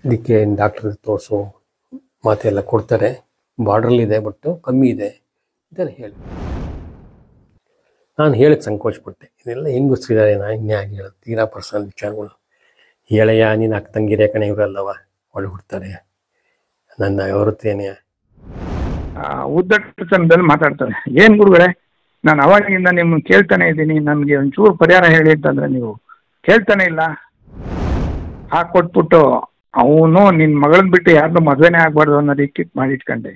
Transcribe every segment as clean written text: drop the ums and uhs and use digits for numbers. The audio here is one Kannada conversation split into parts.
ಇದಕ್ಕೆ ಡಾಕ್ಟರ್ ತೋರಿಸು ಮಾತೆಲ್ಲ ಕೊಡ್ತಾರೆ. ಬಾರ್ಡ್ರಲ್ಲಿದೆ ಬಟ್ ಕಮ್ಮಿ ಇದೆ ಇದೆಲ್ಲ ಹೇಳಿ. ನಾನು ಹೇಳಕ್ಕೆ ಸಂಕೋಚಪಟ್ಟೆ. ಇದೆಲ್ಲ ಹೆಂಗಸ್ರಿದ್ದಾರೆ, ನಾ ಇನ್ಯಾಕೆ ಹೇಳೋದು, ತೀರಾ ಪರ್ಸನಲ್ ವಿಚಾರಗಳು. ಹೇಳಯ್ಯ, ನೀನು ಅಕ್ಕ ತಂಗಿರೇ ಕಣೆ, ಇವರೆಲ್ಲವ ಒಳ್ಳೆ ಹುಡ್ತಾರೆ, ನನ್ನ ಹೊರತೇನೆ ಉದ್ದಟತನದಲ್ಲಿ ಮಾತಾಡ್ತಾರೆ. ಏನ್ ಗುರುಗಳೇ, ನಾನು ಅವಾಗಿಂದ ನಿಮ್ಮನ್ನು ಕೇಳ್ತಾನೆ ಇದ್ದೀನಿ, ನನಗೆ ಒಂಚೂರು ಪರಿಹಾರ ಹೇಳಿ ಅಂತಂದ್ರೆ ನೀವು ಕೇಳ್ತಾನೆ ಇಲ್ಲ. ಹಾಕೊಟ್ಬಿಟ್ಟು ಅವನು ನಿನ್ನ ಮಗಳನ್ನ ಬಿಟ್ಟು ಯಾರನ್ನೂ ಮದುವೆನೇ ಆಗ್ಬಾರ್ದು ಅನ್ನೋ ರೀತಿ ಮಾಡಿಟ್ಕೊಂಡೆ.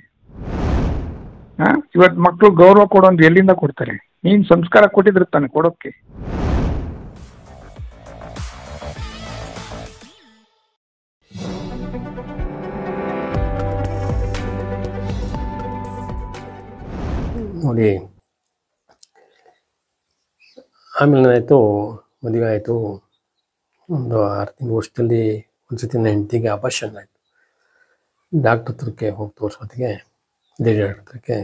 ಇವತ್ತು ಮಕ್ಕಳು ಗೌರವ ಕೊಡೋದು ಎಲ್ಲಿಂದ ಕೊಡ್ತಾರೆ? ನೀನ್ ಸಂಸ್ಕಾರ ಕೊಟ್ಟಿದ್ರೆ ತಾನೆ ಕೊಡೋಕ್ಕೆ. ನೋಡಿ, ಆಮೇಲೆ ಏನಾಯಿತು, ಮದುವೆ ಆಯಿತು. ಒಂದು 6 ತಿಂಗಳು ವರ್ಷದಲ್ಲಿ ಒಂದ್ಸತಿ ನನ್ನ ಹೆಂಡತಿಗೆ ಆಪರೇಷನ್ ಆಯಿತು. ಡಾಕ್ಟ್ರ್ ಹತ್ರಕ್ಕೆ ಹೋಗಿ ತೋರಿಸೋತ್ತಿಗೆ, ಲೇಡಿ ಡಾಕ್ಟ್ರ್ ಹತ್ರಕ್ಕೆ,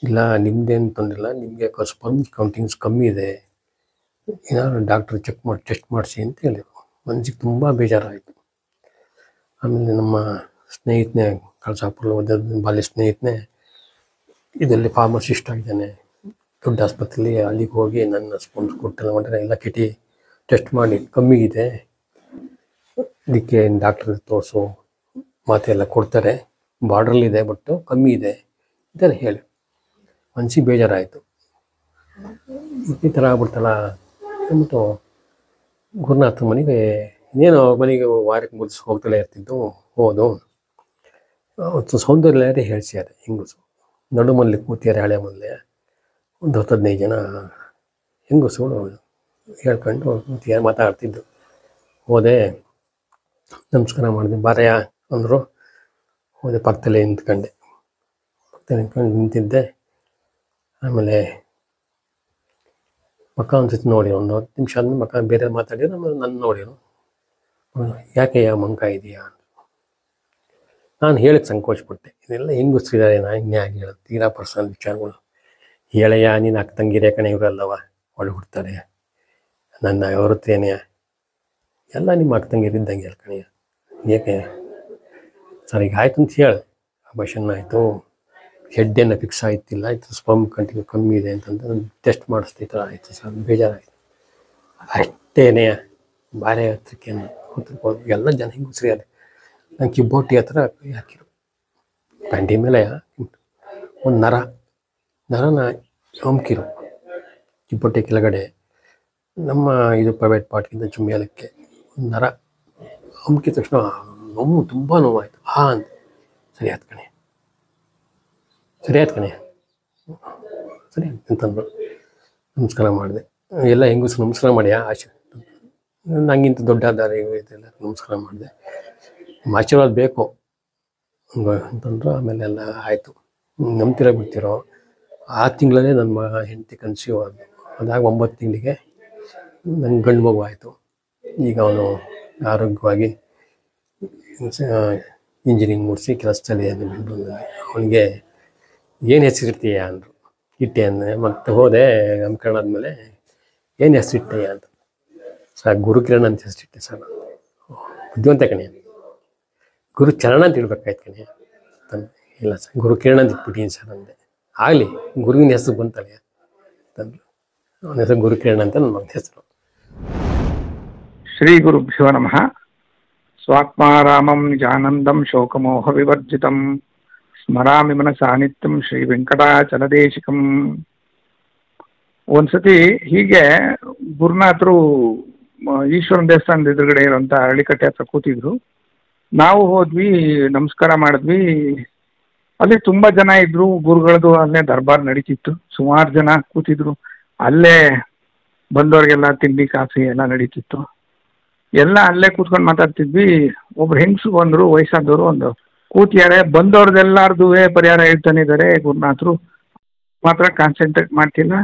ಇಲ್ಲ ನಿಮ್ಮದೇನು ತೊಂದರಿಲ್ಲ, ನಿಮಗೆ ಸ್ಪರ್ಮ್ ಕೌಂಟಿಂಗ್ಸ್ ಕಮ್ಮಿ ಇದೆ, ಏನಾದ್ರು ಡಾಕ್ಟ್ರ್ ಟೆಸ್ಟ್ ಮಾಡಿಸಿ ಅಂತ ಹೇಳಿದರು. ಮನಸ್ಸಿಗೆ ತುಂಬ ಬೇಜಾರಾಯಿತು. ಆಮೇಲೆ ನಮ್ಮ ಸ್ನೇಹಿತನೇ, ಕಳಸಾಪುರ ಓದೋದು ಬಾಲ್ಯ ಸ್ನೇಹಿತನೇ ಇದರಲ್ಲಿ ಫಾರ್ಮಸಿಸ್ಟ್ ಆಗಿದ್ದಾನೆ, ದೊಡ್ಡ ಆಸ್ಪತ್ರೆಯಲ್ಲಿ, ಅಲ್ಲಿಗೆ ಹೋಗಿ ನನ್ನ ಸ್ಪರ್ಮ್ಸ್ ಕೊಟ್ಟೆಲ್ಲ ಮಾಡಿದ್ರೆ ಎಲ್ಲ ಕೆಟಿ ಟೆಸ್ಟ್ ಮಾಡಿ ಕಮ್ಮಿ ಇದೆ, ಇದಕ್ಕೆ ಡಾಕ್ಟರ್ ತೋರಿಸು ಮಾತೆಲ್ಲ ಕೊಡ್ತಾರೆ, ಬಾರ್ಡ್ರಲ್ಲಿದೆ ಬಟ್ ಕಮ್ಮಿ ಇದೆ ಇದೆಲ್ಲ ಹೇಳಿ. ಮನಸ್ಸಿಗೆ ಬೇಜಾರಾಯಿತು. ಈ ಥರ ಆಗ್ಬಿಡ್ತಲ್ಲ ಅಂದ್ಬಿಟ್ಟು ಗುರುನಾಥ ಮನೆಗೆ, ಇನ್ನೇನು ಮನೆಗೆ ವಾರಕ್ಕೆ ಮುಗಿಸಿ ಹೋಗ್ತಲೇ ಇರ್ತಿದ್ದು. ಹೋದು ಅವತ್ತು ಸೌಂದರ್ಯ ಹೇಳ್ಸ್ಯಾರೆ ಹೆಂಗಸು, ನಡುಮಲ್ಲಿ ಕೂತಿಯಾರೆ, ಹಳೆ ಮಲ್ಲೆ ಒಂದು 10-15 ಜನ ಹೆಂಗಸುಗಳು ಹೇಳ್ಕೊಂಡು ಕೂತಿಯಾರೆ, ಮಾತಾಡ್ತಿದ್ದು. ಹೋದೆ, ನಮಸ್ಕಾರ ಮಾಡಿದೆ, ಬಾರಯ್ಯ ಅಂದರು. ಹೋದೆ, ಪಕ್ಕದಲ್ಲೇ ನಿಂತ್ಕೊಂಡೆ, ನಿಂತಿದ್ದೆ. ಆಮೇಲೆ ಮಕ್ಕ ಅನ್ಸುತ್ತೆ ನೋಡಿ, ಒಂದು 10 ನಿಮಿಷ ಆದ್ಮೇಲೆ ಮಕ್ಕ ಬೇರೆ ಮಾತಾಡಿದ್ರು. ಆಮೇಲೆ ನನ್ನ ನೋಡಿರು, ಯಾಕೆಯ್ಯ ಮಂಕ ಇದೆಯಾ? ನಾನು ಹೇಳಕ್ಕೆ ಸಂಕೋಚಪಟ್ಟೆ. ಇದೆಲ್ಲ ಹೆಂಗಸ್ರಿದ್ದಾರೆ, ನಾ ಇನ್ಯಾಕೆ ಹೇಳೋದು, ತೀರಾ ಪರ್ಸನಲ್ ವಿಚಾರಗಳು. ಹೇಳಯ್ಯ, ನೀನು ಅಕ್ಕ ತಂಗಿರೇ ಕಣೆ, ಇವರೆಲ್ಲವ ಒಳ್ಳೆ ಹುಡ್ತಾರೆ, ನನ್ನ ಹೊರತೇನೆ, ಎಲ್ಲ ನಿಮ್ಮ ಅಕ್ಕ ತಂಗಿರಿದ್ದಂಗೆ ಹೇಳ್ಕಣೆಯ, ಏಕೆ ಸರ್ ಈಗ ಆಯ್ತು ಅಂತ ಹೇಳಿ. ಆಪರೇಷನ್ ಆಯಿತು, ಹೆಡ್ಡೇನ ಫಿಕ್ಸ್ ಆಯ್ತಿಲ್ಲ, ಆಯಿತು ಸ್ಪರ್ಮ್ ಕಂಟಿನ್ಯೂ ಕಮ್ಮಿ ಇದೆ ಅಂತಂದು ಟೆಸ್ಟ್ ಮಾಡಿಸ್ತಾ ಈ ಥರ ಆಯಿತು ಸರ್, ಬೇಜಾರಾಯಿತು. ಅಷ್ಟೇನೆ ಬಾರೆ ಹತ್ರಕ್ಕೆ ಎಲ್ಲ ಜನ ಹೆಂಗಸ್ರಿದ್ದಾರೆ. ನಂಗೆ ಕಿಬ್ಬೊಟ್ಟಿ ಹತ್ರ ಕೈ ಹಾಕಿರು, ಪ್ಯಾಂಟಿ ಮೇಲೆ ಒಂದು ನರನ ಹಮ್ಕಿರು, ಕಿಬ್ಬೊಟ್ಟೆ ಕೆಳಗಡೆ ನಮ್ಮ ಇದು ಪ್ರೈವೇಟ್ ಪಾರ್ಟ್ಗಿಂತ ಚುಮ್ಯಾಲಕ್ಕೆ ಒಂದು ನರ ಹಮ್ಕಿದ ತಕ್ಷಣ ನೋವು, ತುಂಬ ನೋವಾಯಿತು. ಅಂತ ಸರಿ ಆಯ್ತು ಕಣೆ, ಸರಿ ಅಂತಂದರು. ನಮಸ್ಕಾರ ಮಾಡಿದೆ. ಎಲ್ಲ ಹೆಂಗಸು ನಮಸ್ಕಾರ ಮಾಡಿಯಾ ಆಶೆ, ನಂಗಿಂತ ದೊಡ್ಡ ದಾರಿ ಇದೆಲ್ಲ ನಮಸ್ಕಾರ ಮಾಡಿದೆ. ಆಶೀರ್ವಾದ ಬೇಕು ಅಂತಂದ್ರು. ಆಮೇಲೆ ಎಲ್ಲ ಆಯಿತು. ನಂಬ್ತಿರೋ ಬಿಡ್ತಿರೋ, 6 ತಿಂಗಳಲ್ಲೇ ನನ್ನ ಹೆಂಡತಿ ಕನ್ಸೀವ್ ಆದಳು. ಅದಾಗ 9 ತಿಂಗಳಿಗೆ ನಂಗೆ ಗಂಡು ಮಗು ಆಯಿತು. ಈಗ ಅವನು ಆರೋಗ್ಯವಾಗಿ ಇಂಜಿನಿಯರಿಂಗ್ ಮುಗಿಸಿ ಕೆಲಸದಲ್ಲಿ ಬೆಂಗಳೂರಿನಲ್ಲಿ. ಅವನಿಗೆ ಏನು ಹೆಸರಿಡ್ತೀಯ ಅಂದರು. ಇಟ್ಟೆ ಅಂದರೆ ಮತ್ತೆ ಹೋದೆ ನಾಮಕರಣ ಆದಮೇಲೆ, ಏನು ಹೆಸರಿಟ್ಟೆಯ ಅಂತ. ಸರ್ ಗುರುಕಿರಣ್ ಅಂತ ಹೆಸರಿಟ್ಟೆ ಸರ್. ಬುದ್ಧಿವಂತ ಕಣೆ, ಗುರುಚರಣ ಅಂತ ಇಡ್ಬೇಕಾಯ್ತು ಕಣೆ ತಂದೆ. ಇಲ್ಲ ಸರ್ ಗುರುಕಿರಣ್ ಅಂತ ಇಟ್ಬಿಟ್ಟಿನಿ ಸರ್ ಅಂದೆ. ಆಗಲಿ, ಗುರುವಿನ ಹೆಸರು ಬಂತಲ್ಲ ತಂದರು. ಅವನ ಹೆಸರು ಗುರುಕಿರಣ್ ಅಂತ ನನ್ನ ಮಗನ ಹೆಸರು. ಶ್ರೀ ಗುರುಭ್ಯೋ ನಮಃ. ಸ್ವಾತ್ಮಾರಾಮಂ ನಿಜಾನಂದಂ ಶೋಕಮೋಹ ವಿವರ್ಜಿತಂ ಸ್ಮರಾಮಿ ಮನಸಾ ನಿತ್ಯಂ ಶ್ರೀ ವೆಂಕಟಾಚಲದೇಶಿಕಂ. ಒಂದ್ಸತಿ ಹೀಗೆ ಗುರುನಾಥರು ಈಶ್ವರನ ದೇವಸ್ಥಾನದ ಎದುರುಗಡೆ ಇರುವಂಥ ಹಳ್ಳಿಕಟ್ಟೆ ಹತ್ರ ಕೂತಿದ್ರು. ನಾವು ಹೋದ್ವಿ, ನಮಸ್ಕಾರ ಮಾಡಿದ್ವಿ. ಅಲ್ಲಿ ತುಂಬ ಜನ ಇದ್ರು, ಗುರುಗಳದು ಅಲ್ಲೇ ದರ್ಬಾರ್ ನಡೀತಿತ್ತು. ಸುಮಾರು ಜನ ಕೂತಿದ್ರು. ಅಲ್ಲೇ ಬಂದವ್ರಿಗೆಲ್ಲ ತಿಂಡಿ ಕಾಫಿ ಎಲ್ಲ ನಡೀತಿತ್ತು. ಎಲ್ಲ ಅಲ್ಲೇ ಕೂತ್ಕೊಂಡು ಮಾತಾಡ್ತಿದ್ವಿ. ಒಬ್ರು ಹೆಂಗಸು ಬಂದರು, ವಯಸ್ಸಾದವರು. ಒಂದು ಕೂತಿಯಾರೆ. ಬಂದವ್ರದ್ದೆಲ್ಲಾರ್ದು ಪರಿಹಾರ ಹೇಳ್ತಾನೆ ಇದ್ದಾರೆ ಗುರುನಾಥರು. ಮಾತ್ರ ಕಾನ್ಸಂಟ್ರೇಟ್ ಮಾಡ್ತಿಲ್ಲ.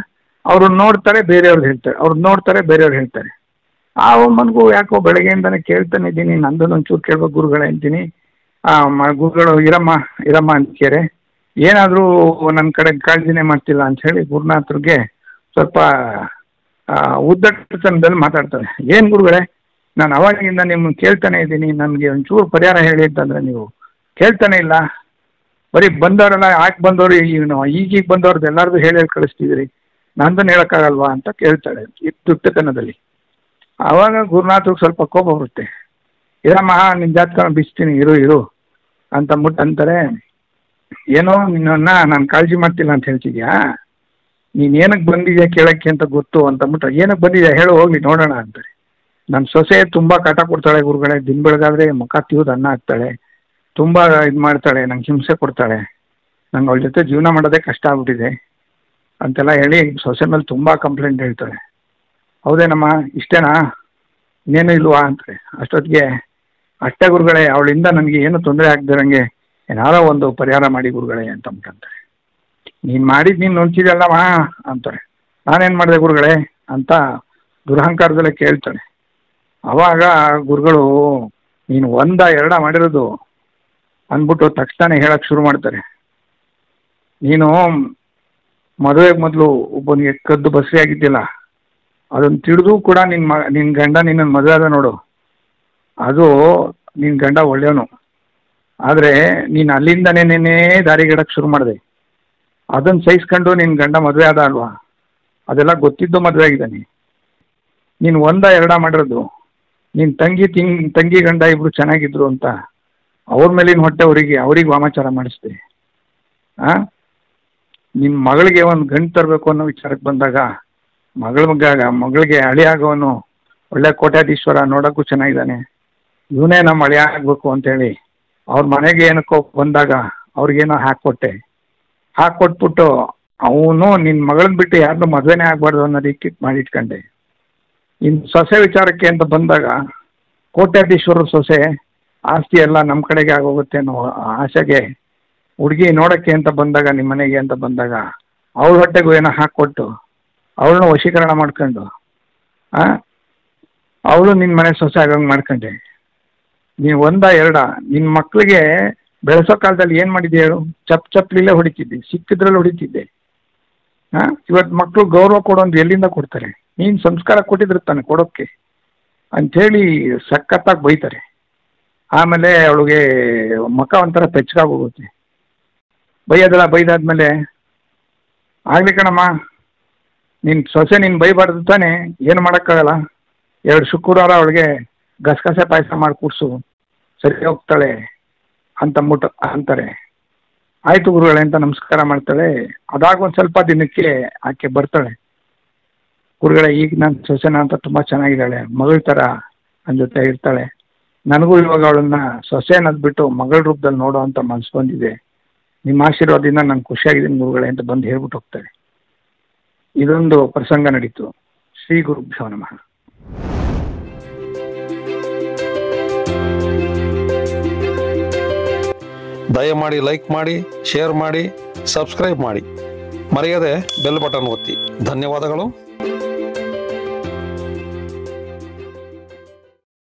ಅವ್ರನ್ನ ನೋಡ್ತಾರೆ, ಬೇರೆಯವ್ರು ಹೇಳ್ತಾರೆ, ಅವ್ರನ್ನ ನೋಡ್ತಾರೆ, ಬೇರೆಯವ್ರು ಹೇಳ್ತಾರೆ. ಆ ಮನ್ಗೂ ಯಾಕೋ ಬೆಳಗ್ಗೆಯಿಂದನೇ ಕೇಳ್ತಾನೆ ಇದ್ದೀನಿ, ನಂದೊಂದು ಒಂಚೂರು ಕೇಳ್ಬೇಕು ಗುರುಗಳೇ ಅಂತೀನಿ. ಗುರುಗಳು ಇರಮ್ಮ ಅಂತಾರೆ. ಏನಾದರೂ ನನ್ನ ಕಡೆ ಕಾಳಜಿನೇ ಮಾಡ್ತಿಲ್ಲ ಅಂತ ಹೇಳಿ ಗುರುನಾಥರಿಗೆ ಸ್ವಲ್ಪ ಉದ್ದಟತನದಲ್ಲಿ ಮಾತಾಡ್ತಾರೆ. ಏನು ಗುರುಗಳೇ, ನಾನು ಅವಾಗಿಂದ ನಿಮ್ಮನ್ನು ಕೇಳ್ತಾನೆ ಇದ್ದೀನಿ, ನನಗೆ ಒಂಚೂರು ಪರಿಹಾರ ಹೇಳಿ ಅಂತಂದರೆ ನೀವು ಕೇಳ್ತಾನೆ ಇಲ್ಲ. ಬರೀ ಬಂದವರೆಲ್ಲ ಯಾಕೆ ಬಂದವರು ಈಗೀಗ ಬಂದವ್ರದ್ದು ಎಲ್ಲರದು ಹೇಳಿ ಕಳಿಸ್ತಿದ್ದೀರಿ, ನಂದನ್ನು ಹೇಳೋಕ್ಕಾಗಲ್ವಾ ಅಂತ ಕೇಳ್ತಾಳೆ ದುಷ್ಟತನದಲ್ಲಿ. ಆವಾಗ ಗುರುನಾಥ್ರಿಗೆ ಸ್ವಲ್ಪ ಕೋಪ ಬರುತ್ತೆ. ಇರಮ್ಮ ನಿನ್ನ ಜಾತಕ ಬಿಚ್ತೀನಿ, ಇರು ಅಂತ ಅಂತಾರೆ. ಏನೋ ನಿನ್ನನ್ನು ನಾನು ಕಾಳಜಿ ಮಾಡ್ತಿಲ್ಲ ಅಂತ ಹೇಳ್ತಿದ್ಯಾ, ನೀನು ಏನಕ್ಕೆ ಬಂದಿದ್ಯಾ ಕೇಳೋಕ್ಕೆ ಅಂತ ಗೊತ್ತು ಅಂತಂದ್ಬಿಟ್ರೆ, ಏನಕ್ಕೆ ಬಂದಿದ್ಯಾ ಹೇಳು ಹೋಗ್ಲಿ ನೋಡೋಣ ಅಂತಾರೆ. ನನ್ನ ಸೊಸೆ ತುಂಬ ಕಾಟ ಕೊಡ್ತಾಳೆ ಗುರುಗಳೇ, ದಿನ ಬೆಳಗಾದ್ರೆ ಮುಖ ತಿವ್ದು ಅನ್ನ ಹಾಕ್ತಾಳೆ, ತುಂಬ ಇದು ಮಾಡ್ತಾಳೆ, ನಂಗೆ ಹಿಂಸೆ ಕೊಡ್ತಾಳೆ, ನಂಗೆ ಅವಳ ಜೊತೆ ಜೀವನ ಮಾಡೋದೇ ಕಷ್ಟ ಆಗ್ಬಿಟ್ಟಿದೆ ಅಂತೆಲ್ಲ ಹೇಳಿ ಸೊಸೆ ಮೇಲೆ ತುಂಬ ಕಂಪ್ಲೇಂಟ್ ಹೇಳ್ತಾಳೆ. ಹೌದೇನಮ್ಮ ಇಷ್ಟೇನಾ, ಇನ್ನೇನು ಇಲ್ವಾ ಅಂತಾರೆ. ಅಷ್ಟೊತ್ತಿಗೆ ಅಷ್ಟೇ ಗುರುಗಳೇ, ಅವಳಿಂದ ನನಗೆ ಏನು ತೊಂದರೆ ಆಗದಿರಂಗೆ ಏನಾರೋ ಒಂದು ಪರಿಹಾರ ಮಾಡಿ ಗುರುಗಳೇ ಅಂತ ಅಂತಾರೆ. ನೀನು ಮಾಡಿದ್ದು ನೀನು ನೋಡ್ತಿದ್ದಲ್ಲಮ್ಮ ಅಂತಾರೆ. ನಾನೇನು ಮಾಡಿದೆ ಗುರುಗಳೇ ಅಂತ ದುರಹಂಕಾರದಲ್ಲೇ ಕೇಳ್ತಾಳೆ. ಆವಾಗ ಗುರುಗಳು ನೀನು 1-2 ಮಾಡಿರೋದು ಅಂದ್ಬಿಟ್ಟು ತಕ್ಷಣ ಹೇಳಕ್ಕೆ ಶುರು ಮಾಡ್ತಾರೆ. ನೀನು ಮದುವೆಗೆ ಮೊದಲು ಒಬ್ಬನಿಗೆ ಕದ್ದು ಬಸರಿ ಆಗಿದ್ದಿಲ್ಲ, ಅದನ್ನು ತಿಳಿದು ಕೂಡ ನಿನ್ನ ಗಂಡ ನಿನ್ನನ್ನು ಮದುವೆ ಆದ ನೋಡು, ಅದು ನಿನ್ನ ಗಂಡ ಒಳ್ಳೆಯವನು. ಆದರೆ ನೀನು ಅಲ್ಲಿಂದನೇ ದಾರಿಗಿಡಕ್ಕೆ ಶುರು ಮಾಡಿದೆ, ಅದನ್ನು ಸಹಿಸ್ಕೊಂಡು ನಿನ್ನ ಗಂಡ ಮದುವೆ ಆದ ಅಲ್ವಾ, ಅದೆಲ್ಲ ಗೊತ್ತಿದ್ದು ಮದುವೆ ಆಗಿದ್ದಾನೆ. ನೀನು 1-2 ಮಾಡಿರೋದು ನಿನ್ನ ತಂಗಿ ಗಂಡ ಇಬ್ಬರು ಚೆನ್ನಾಗಿದ್ರು ಅಂತ ಅವ್ರ ಮೇಲಿನ ಹೊಟ್ಟೆ ಅವ್ರಿಗೆ ವಾಮಾಚಾರ ಮಾಡಿಸ್ದೆ. ನಿಮ್ಮ ಮಗಳಿಗೆ ಒಂದು ಗಂಡು ತರಬೇಕು ಅನ್ನೋ ವಿಚಾರಕ್ಕೆ ಬಂದಾಗ ಮಗಳಿಗೆ ಅಳಿ ಆಗೋನು ಒಳ್ಳೆ ಕೋಟ್ಯಾಧೀಶ್ವರ, ನೋಡೋಕ್ಕೂ ಚೆನ್ನಾಗಿದ್ದಾನೆ, ಇವನೇ ನಮ್ಮ ಅಳಿ ಆಗಬೇಕು ಅಂತೇಳಿ ಅವ್ರ ಮನೆಗೆ ಏನಕ್ಕೋ ಬಂದಾಗ ಅವ್ರಿಗೇನೋ ಹಾಕ್ಕೊಟ್ಬಿಟ್ಟು ಅವನು ನಿನ್ನ ಮಗಳನ್ನ ಬಿಟ್ಟು ಯಾರನ್ನೂ ಮದುವೆನೇ ಆಗಬಾರ್ದು ಅನ್ನೋದಕ್ಕೆ ಮಾಡಿಟ್ಕೊಂಡೆ. ಇನ್ನು ಸೊಸೆ ವಿಚಾರಕ್ಕೆ ಅಂತ ಬಂದಾಗ ಕೋಟ್ಯಾಧೀಶ್ವರ ಸೊಸೆ ಆಸ್ತಿ ಎಲ್ಲ ನಮ್ಮ ಕಡೆಗೆ ಆಗೋಗುತ್ತೆ ಅನ್ನೋ ಆಸೆಗೆ ಹುಡುಗಿ ನೋಡೋಕ್ಕೆ ಅಂತ ಬಂದಾಗ, ನಿಮ್ಮ ಮನೆಗೆ ಅಂತ ಬಂದಾಗ ಅವಳ ಹೊಟ್ಟೆಗೂ ಏನೋ ಹಾಕ್ಕೊಟ್ಟು ಅವಳನ್ನ ವಶೀಕರಣ ಮಾಡ್ಕೊಂಡು ಅವಳು ನಿನ್ನ ಮನೆ ಸೊಸೆ ಆಗಂಗೆ ಮಾಡ್ಕೊಂಡೆ. ನೀವು 1-2 ನಿನ್ನ ಮಕ್ಕಳಿಗೆ ಬೆಳೆಸೋ ಕಾಲದಲ್ಲಿ ಏನು ಮಾಡಿದ್ದೆ ಹೇಳು? ಚಪ್ಪಲಿಲ್ಲೇ ಹೊಡಿತಿದ್ದೆ, ಸಿಕ್ಕಿದ್ರಲ್ಲಿ ಹೊಡಿತಿದ್ದೆ. ಇವತ್ತು ಮಕ್ಕಳು ಗೌರವ ಕೊಡೋದು ಎಲ್ಲಿಂದ ಕೊಡ್ತಾರೆ? ನೀನು ಸಂಸ್ಕಾರ ಕೊಟ್ಟಿದ್ರೆ ತಾನೆ ಕೊಡೋಕ್ಕೆ ಅಂಥೇಳಿ ಸಖತ್ತಾಗಿ ಬೈತಾರೆ. ಆಮೇಲೆ ಅವಳಿಗೆ ಮುಖ ಒಂಥರ ಪೆಚ್ಚಾಗೋಗುತ್ತೆ. ಬೈದಾದ್ಮೇಲೆ ಆಗಲಿ ಕಣಮ್ಮ, ನಿನ್ನ ಸೊಸೆ ನೀನು ಬೈಬಾರ್ದು ತಾನೆ, ಏನು ಮಾಡೋಕ್ಕಾಗಲ್ಲ, 2 ಶುಕ್ರವಾರ ಅವಳಿಗೆ ಗಸಗಸೆ ಪಾಯಸ ಮಾಡಿ ಕೂರಿಸು, ಸರಿ ಹೋಗ್ತಾಳೆ ಅಂತಾರೆ. ಆಯಿತು ಗುರುಗಳೇ ಅಂತ ನಮಸ್ಕಾರ ಮಾಡ್ತಾಳೆ. ಅದಾಗ ಒಂದು ಸ್ವಲ್ಪ ದಿನಕ್ಕೆ ಆಕೆ ಬರ್ತಾಳೆ. ಗುರುಗಳೇ ಈಗ ನನ್ನ ಸೊಸೆನ ಅಂತ ತುಂಬ ಚೆನ್ನಾಗಿದ್ದಾಳೆ, ಮಗಳ ಥರ ನನ್ನ ಜೊತೆ ಇರ್ತಾಳೆ, ನನಗೂ ಇವಾಗ ಅವಳನ್ನ ಸೊಸೆ ಅನ್ನೋದ್ಬಿಟ್ಟು ಮಗಳ ರೂಪದಲ್ಲಿ ನೋಡೋ ಅಂತ ಮನಸ್ಸು ಬಂದಿದೆ, ನಿಮ್ಮ ಆಶೀರ್ವಾದದಿಂದ ನಾನು ಖುಷಿಯಾಗಿದ್ದೀನಿ ಗುರುಗಳೇ ಅಂತ ಬಂದು ಹೇಳ್ಬಿಟ್ಟು ಹೋಗ್ತಾಳೆ. ಇದೊಂದು ಪ್ರಸಂಗ ನಡೀತು. ಶ್ರೀ ಗುರುಭ್ಯೋ ನಮಃ. ದಯಮಾಡಿ ಲೈಕ್ ಮಾಡಿ, ಶೇರ್ ಮಾಡಿ, ಸಬ್ಸ್ಕ್ರೈಬ್ ಮಾಡಿ, ಮರೆಯದೆ ಬೆಲ್ ಬಟನ್ ಒತ್ತಿ. ಧನ್ಯವಾದಗಳು.